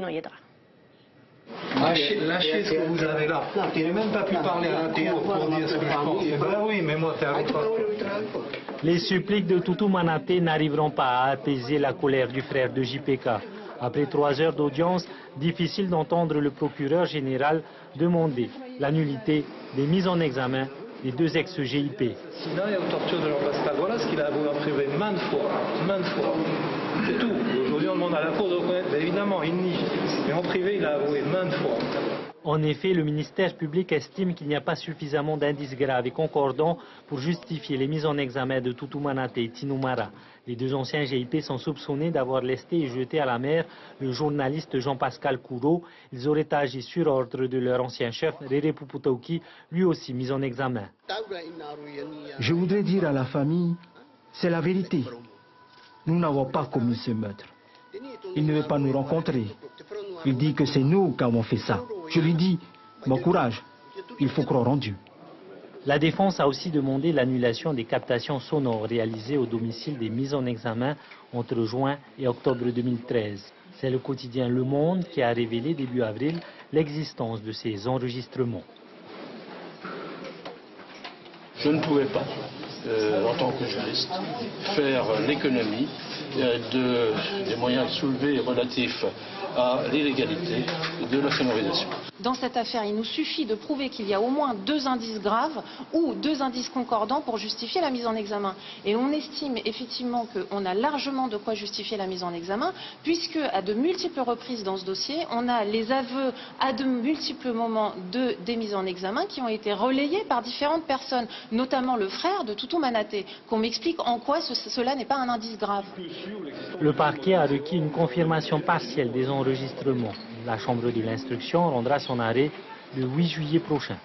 얘들아. Lâchez ce que vous avez là. Je n'ai même pas pu parler à la cour pour dire ce que je pense. Ben oui, mais moi, t'es à l'autre. Les suppliques de Tutu Manaté n'arriveront pas à apaiser la colère du frère de JPK. Après 3 heures d'audience, difficile d'entendre le procureur général demander l'annulité des mises en examen des 2 ex-GIP. Sina et aux tortures de Jean-Pascal, voilà ce qu'il a avoué en privé maintes fois. C'est tout. Aujourd'hui, on demande à la cour de reconnaître. Mais évidemment, il nie. Mais en privé, il a avoué maintes fois. En effet, le ministère public estime qu'il n'y a pas suffisamment d'indices graves et concordants pour justifier les mises en examen de Tutu Manaté et Tinumara. Les 2 anciens GIP sont soupçonnés d'avoir lesté et jeté à la mer le journaliste Jean-Pascal Kouro. Ils auraient agi sur ordre de leur ancien chef, Rere Puputauki, lui aussi mis en examen. Je voudrais dire à la famille, c'est la vérité. Nous n'avons pas commis ce meurtre. Il ne veut pas nous rencontrer. Il dit que c'est nous qui avons fait ça. Je lui dis, bon courage, il faut croire en Dieu. La défense a aussi demandé l'annulation des captations sonores réalisées au domicile des mises en examen entre juin et octobre 2013. C'est le quotidien Le Monde qui a révélé début avril l'existence de ces enregistrements. Je ne pouvais pas, en tant que juriste, faire l'économie des moyens soulevés relatifs à l'illégalité de la sonorisation. Dans cette affaire, il nous suffit de prouver qu'il y a au moins 2 indices graves ou 2 indices concordants pour justifier la mise en examen. Et on estime effectivement qu'on a largement de quoi justifier la mise en examen, puisque à de multiples reprises dans ce dossier, on a les aveux à de multiples moments des mises en examen qui ont été relayés par différentes personnes, notamment le frère de Tutu Manaté, qu'on m'explique en quoi cela n'est pas un indice grave. Le parquet a requis une confirmation partielle des enregistrements. La Chambre de l'instruction rendra son arrêt le 8 juillet prochain.